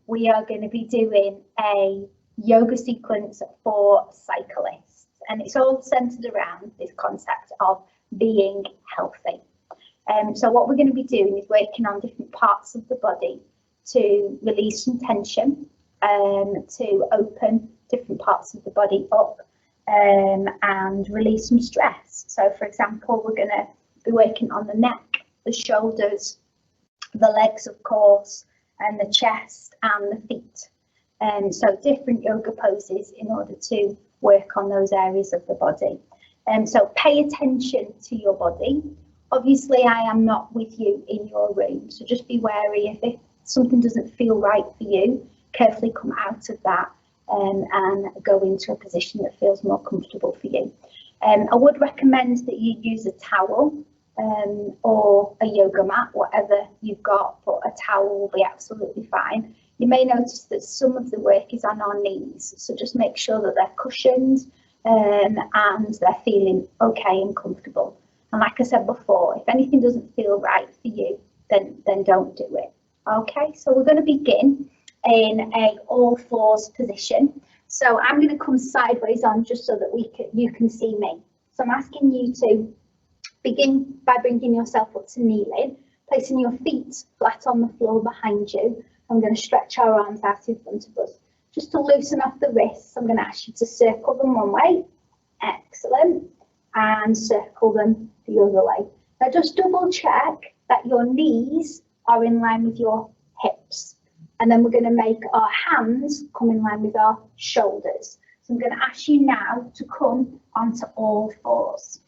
we are going to be doing a yoga sequence for cyclists, and it's all centered around this concept of being healthy. So what we're going to be doing is working on different parts of the body to release some tension, to open different parts of the body up, and release some stress. So for example, we're going to be working on the neck, the shoulders, the legs of course, and the chest and the feet. So different yoga poses in order to work on those areas of the body. So pay attention to your body. Obviously I am not with you in your room, so just be wary if something doesn't feel right for you, carefully come out of that and go into a position that feels more comfortable for you. I would recommend that you use a towel or a yoga mat, whatever you've got, but a towel will be absolutely fine. You may notice that some of the work is on our knees, so just make sure that they're cushioned and they're feeling okay and comfortable. And like I said before, if anything doesn't feel right for you, then don't do it. Okay, so we're going to begin in a all fours position. So I'm going to come sideways on just so that you can see me. So I'm asking you to begin by bringing yourself up to kneeling, placing your feet flat on the floor behind you. I'm going to stretch our arms out in front of us. Just to loosen off the wrists, I'm going to ask you to circle them one way. Excellent. And circle them the other way. Now just double check that your knees are in line with your hips. And then we're going to make our hands come in line with our shoulders. So I'm going to ask you now to come onto all fours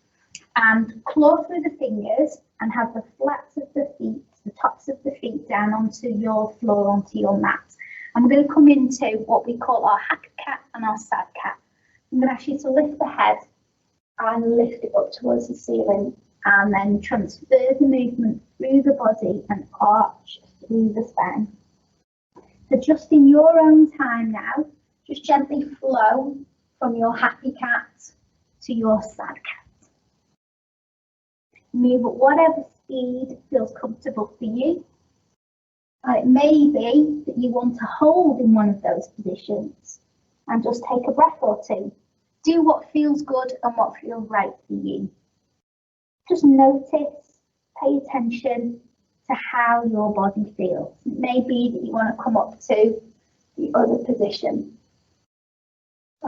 and claw through the fingers and have the flats of the feet, the tops of the feet down onto your floor, onto your mat. And we're going to come into what we call our hack cat and our sad cat. I'm going to ask you to lift the head and lift it up towards the ceiling, and then transfer the movement through the body and arch through the spine. So just in your own time now, just gently flow from your happy cat to your sad cat. Move at whatever speed feels comfortable for you. And it may be that you want to hold in one of those positions and just take a breath or two. Do what feels good and what feels right for you. Just notice, pay attention to how your body feels. It may be that you want to come up to the other position.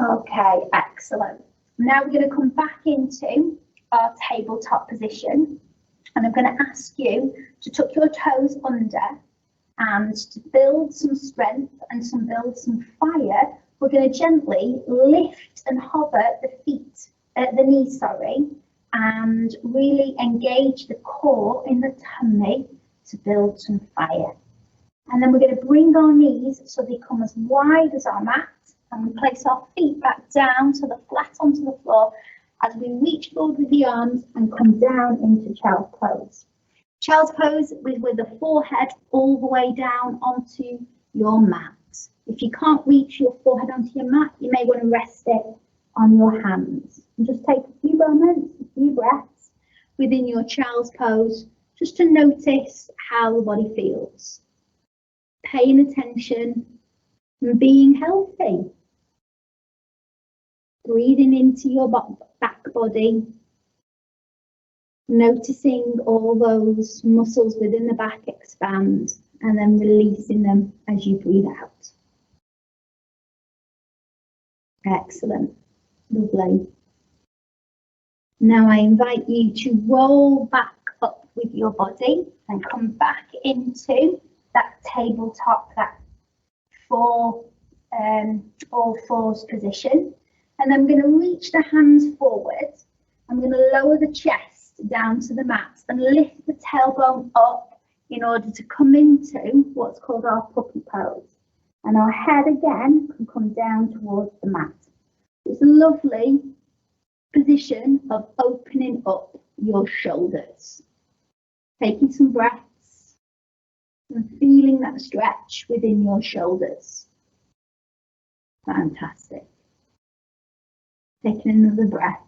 Okay, excellent. Now we're going to come back into our tabletop position, and I'm going to ask you to tuck your toes under and to build some strength and build some fire. We're going to gently lift and hover the knees, and really engage the core in the tummy to build some fire. And then we're going to bring our knees so they come as wide as our mat, and we place our feet back down so they're flat onto the floor as we reach forward with the arms and come down into child's pose. Child's pose with the forehead all the way down onto your mat. If you can't reach your forehead onto your mat, you may want to rest it on your hands. And just take a few moments, a few breaths within your child's pose, just to notice how the body feels. Paying attention and being healthy. Breathing into your back body. Noticing all those muscles within the back expand, and then releasing them as you breathe out. Excellent. Lovely. Now I invite you to roll back up with your body and come back into that tabletop, that all fours position. And I'm going to reach the hands forward. I'm going to lower the chest down to the mat and lift the tailbone up in order to come into what's called our puppy pose. And our head again can come down towards the mat. It's a lovely position of opening up your shoulders. Taking some breaths and feeling that stretch within your shoulders. Fantastic. Taking another breath.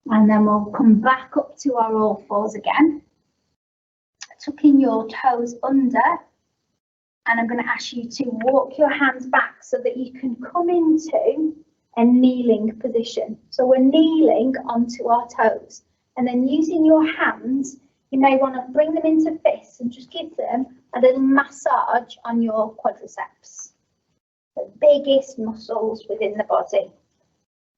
And then we'll come back up to our all fours again. tucking your toes under, and I'm going to ask you to walk your hands back so that you can come into a kneeling position. So we're kneeling onto our toes, and then using your hands, you may want to bring them into fists and just give them a little massage on your quadriceps, the biggest muscles within the body.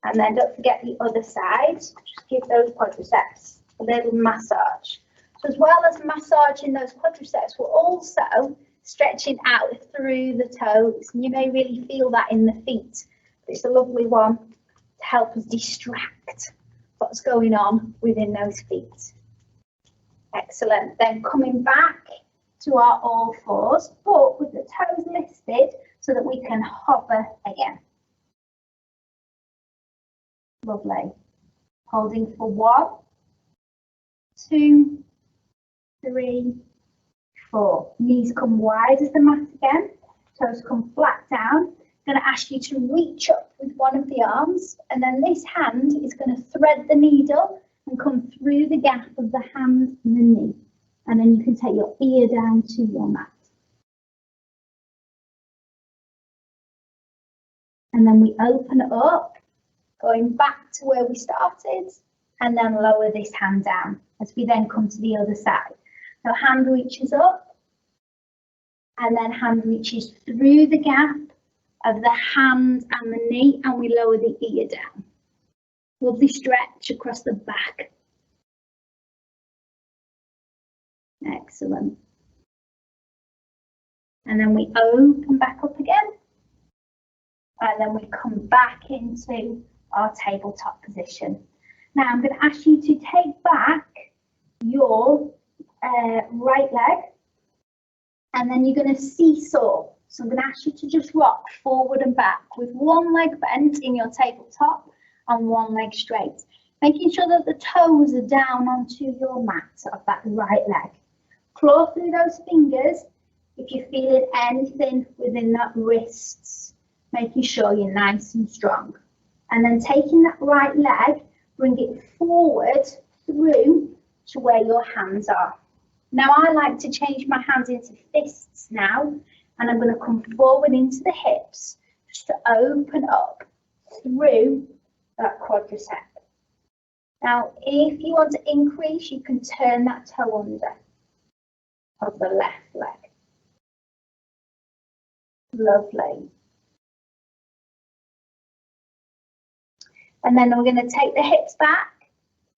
And then don't forget the other side, just give those quadriceps a little massage. So as well as massaging those quadriceps, we're also stretching out through the toes. And you may really feel that in the feet. It's a lovely one to help us distract what's going on within those feet. Excellent. Then coming back to our all fours, but with the toes lifted so that we can hover again. Lovely. Holding for 1, 2, 3, 4. Knees come wide as the mat again. Toes come flat down. I'm going to ask you to reach up with one of the arms, and then this hand is going to thread the needle and come through the gap of the hand and the knee. And then you can take your ear down to your mat. And then we open it up, going back to where we started, and then lower this hand down as we then come to the other side. So hand reaches up, and then hand reaches through the gap of the hand and the knee, and we lower the ear down. Lovely stretch across the back. Excellent. And then we open back up again, and then we come back into our tabletop position. Now I'm going to ask you to take back your right leg, and then you're going to seesaw. So I'm going to ask you to just rock forward and back with one leg bent in your tabletop and one leg straight, making sure that the toes are down onto your mat of that right leg. Claw through those fingers if you're feeling anything within that wrists, making sure you're nice and strong. And then taking that right leg, bring it forward through to where your hands are. Now I like to change my hands into fists now, and I'm going to come forward into the hips just to open up through that quadricep. Now if you want to increase, you can turn that toe under of the left leg. Lovely. And then we're going to take the hips back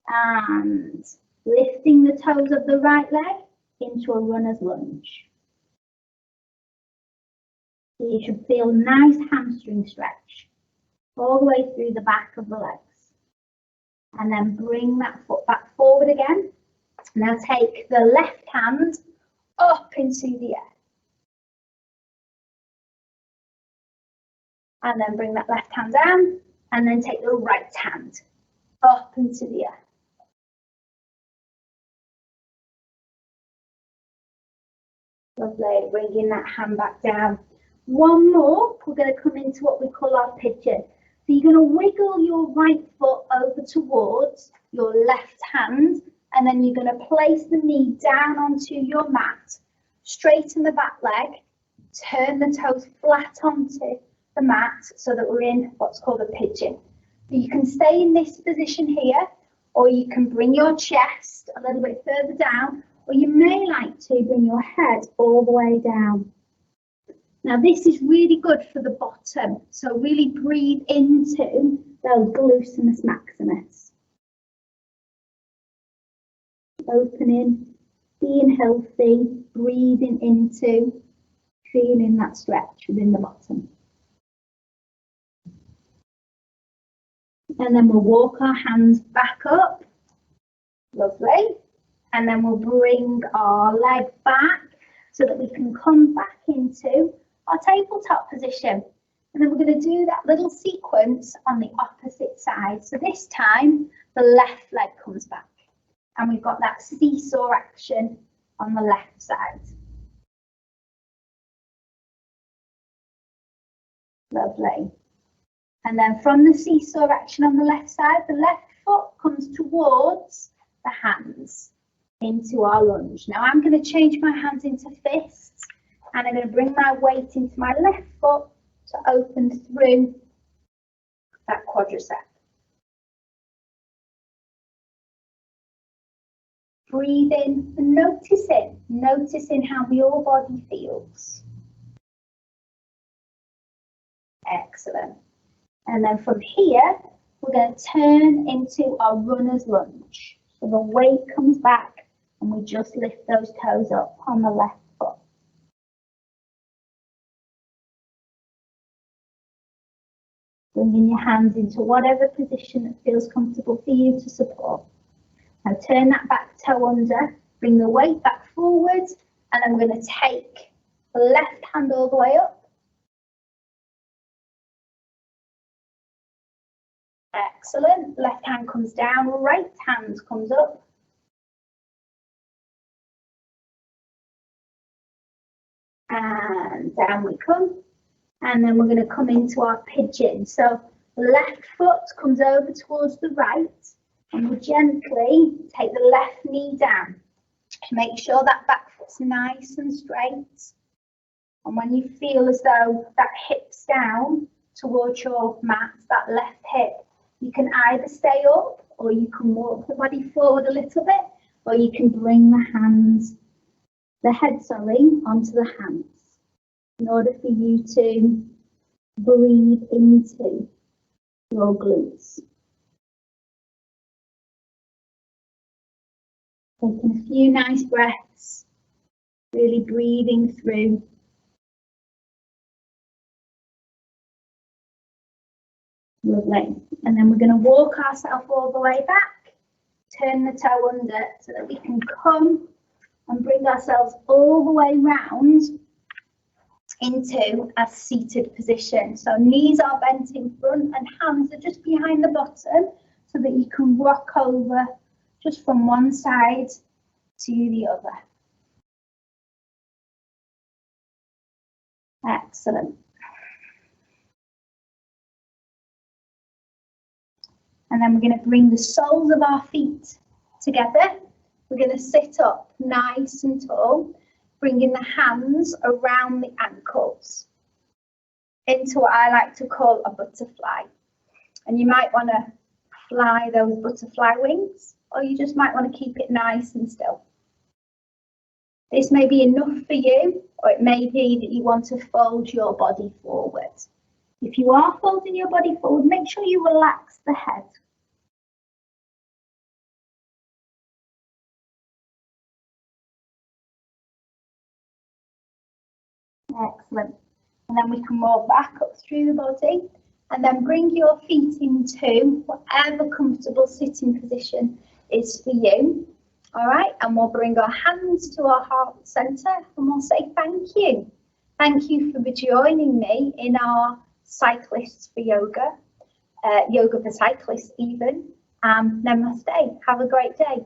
and lifting the toes of the right leg into a runner's lunge. So you should feel a nice hamstring stretch all the way through the back of the legs. And then bring that foot back forward again. Now take the left hand up into the air. And then bring that left hand down, and then take the right hand up into the air. Lovely, bringing that hand back down. One more, we're going to come into what we call our pigeon. So you're going to wiggle your right foot over towards your left hand, and then you're going to place the knee down onto your mat, straighten the back leg, turn the toes flat onto the mat so that we're in what's called a pigeon. You can stay in this position here, or you can bring your chest a little bit further down, or you may like to bring your head all the way down. Now this is really good for the bottom, so really breathe into those gluteus maximus. Opening, being healthy, breathing into, feeling that stretch within the bottom. And then we'll walk our hands back up. Lovely. And then we'll bring our leg back so that we can come back into our tabletop position. And then we're going to do that little sequence on the opposite side. So this time, the left leg comes back. And we've got that seesaw action on the left side. Lovely. And then from the seesaw action on the left side, the left foot comes towards the hands. into our lunge. Now I'm going to change my hands into fists and I'm going to bring my weight into my left foot to open through that quadricep. Breathe in and noticing how your body feels. Excellent. And then from here, we're going to turn into our runner's lunge. So the weight comes back and we just lift those toes up on the left foot. Bringing your hands into whatever position that feels comfortable for you to support. Now turn that back toe under, bring the weight back forward, and I'm going to take the left hand all the way up. Excellent. Left hand comes down, right hand comes up. And down we come. And then we're going to come into our pigeon. So left foot comes over towards the right. And we gently take the left knee down. Make sure that back foot's nice and straight. And when you feel as though that hip's down towards your mat, that left hip, you can either stay up or you can walk the body forward a little bit, or you can bring the head, onto the hands in order for you to breathe into your glutes. Taking a few nice breaths, really breathing through. Lovely. And then we're going to walk ourselves all the way back, turn the toe under so that we can come and bring ourselves all the way round into a seated position. So knees are bent in front and hands are just behind the bottom so that you can rock over just from one side to the other. Excellent. And then we're going to bring the soles of our feet together. We're going to sit up nice and tall, bringing the hands around the ankles into what I like to call a butterfly. And you might want to fly those butterfly wings, or you just might want to keep it nice and still. This may be enough for you, or it may be that you want to fold your body forward. If you are folding your body forward, make sure you relax the head. Excellent. And then we can roll back up through the body and then bring your feet into whatever comfortable sitting position is for you. All right, and we'll bring our hands to our heart center and we'll say thank you. Thank you for joining me in our Cyclists for Yoga, Yoga for Cyclists even. Namaste. Have a great day.